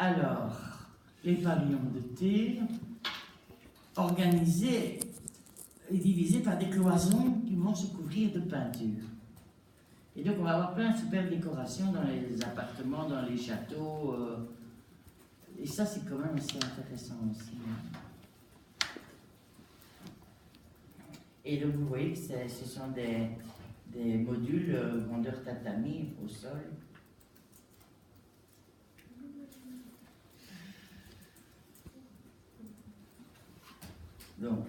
Alors, les pavillons de thé, organisés et divisés par des cloisons qui vont se couvrir de peinture. Et donc, on va avoir plein de super décorations dans les appartements, dans les châteaux. Et ça, c'est quand même assez intéressant aussi. Et donc, vous voyez que ce sont des modules grandeur tatami au sol. Donc,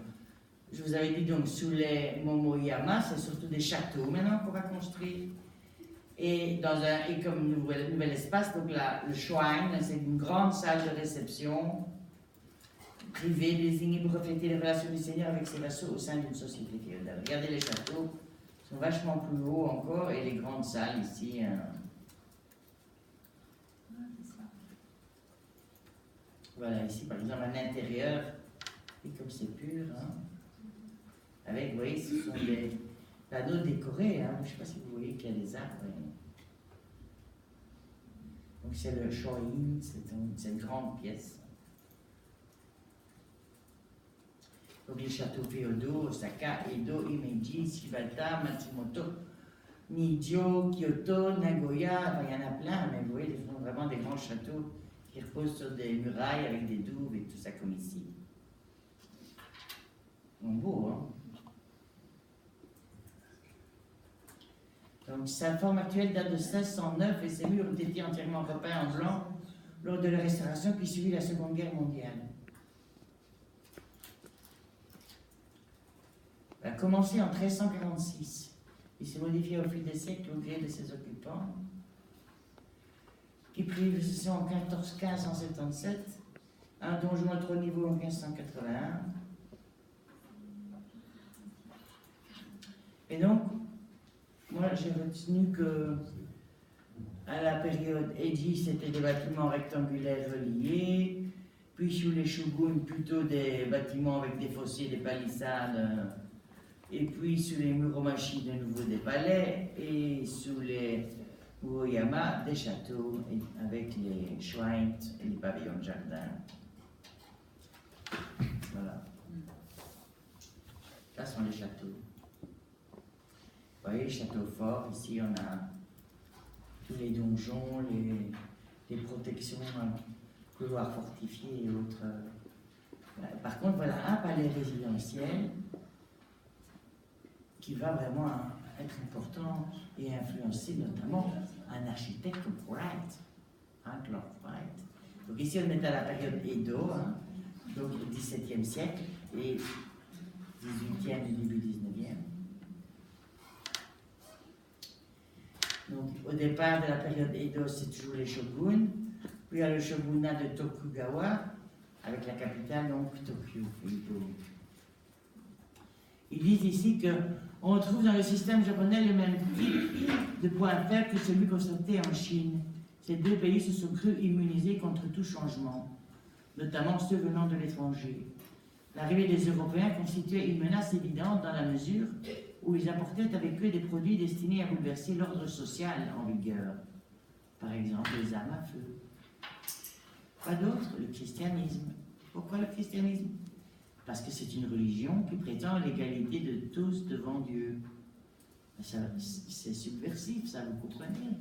je vous avais dit donc sous les Momoyama, c'est surtout des châteaux maintenant qu'on va construire. Et comme nouvel espace, donc le shrine, c'est une grande salle de réception privée désignée pour refléter les relations du Seigneur avec ses vassaux au sein d'une société féodale. Regardez les châteaux, ils sont vachement plus hauts encore, et les grandes salles ici. Voilà, ici par exemple, à l'intérieur, et comme c'est pur, hein, avec, vous voyez, ce sont des panneaux décorés, hein, je ne sais pas si vous voyez qu'il y a des arbres. Donc c'est le Shoin, c'est une grande pièce. Donc les châteaux féodaux, Osaka, Edo, Himeji, Shibata, Matsumoto, Nijo, Kyoto, Nagoya, il y en a plein, mais vous voyez, ce sont vraiment des grands châteaux qui reposent sur des murailles avec des douves et tout ça comme ici. Donc beau, hein? Donc sa forme actuelle date de 1609 et ses murs ont été entièrement repeints en blanc lors de la restauration qui suivit la Seconde Guerre mondiale. Elle a commencé en 1346. Il s'est modifié au fil des siècles au gré de ses occupants, qui prit possession en 1577, un donjon à 3 niveaux en 1581. Et donc, moi j'ai retenu que à la période Eiji, c'était des bâtiments rectangulaires reliés, puis sous les shoguns, plutôt des bâtiments avec des fossés, des palissades, et puis sous les Muromachi, de nouveau des palais, et sous les Muroyama, des châteaux, avec les shrines et les pavillons de jardin. Voilà. Là sont les châteaux. Vous voyez, château fort, ici on a tous les donjons, les protections, couloirs fortifiés et autres. Par contre, voilà un palais résidentiel qui va vraiment être important et influencer notamment un architecte comme Wright, Clark Wright. Donc ici on est à la période Edo, hein, donc le XVIIe siècle et XVIIIe et début XIXe. Donc, au départ de la période Edo, c'est toujours les shoguns. Puis il y a le shogunat de Tokugawa, avec la capitale, donc Tokyo. Ils disent ici qu'on retrouve dans le système japonais le même type de points faibles que celui constaté en Chine. Ces deux pays se sont crus immunisés contre tout changement, notamment ceux venant de l'étranger. L'arrivée des Européens constituait une menace évidente dans la mesure où ils apportaient avec eux des produits destinés à bouleverser l'ordre social en vigueur. Par exemple, les armes à feu. Pas d'autre, le christianisme. Pourquoi le christianisme? Parce que c'est une religion qui prétend l'égalité de tous devant Dieu. C'est subversif, ça, vous comprenez?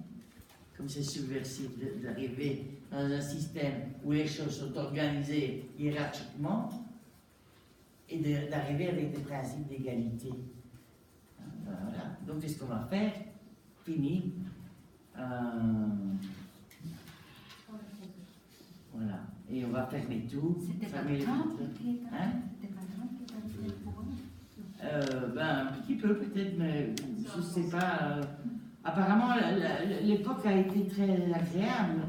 Comme c'est subversif d'arriver dans un système où les choses sont organisées hiérarchiquement et d'arriver avec des principes d'égalité. Voilà. Donc, qu'est-ce qu'on va faire? Fini. Voilà. Et on va fermer tout. C'était pas fermer les Trump vitres. qui est Hein? C'était pas Trump qui est arrivé pour eux? Un petit peu peut-être, mais je ne sais pas. Apparemment, l'époque a été très agréable.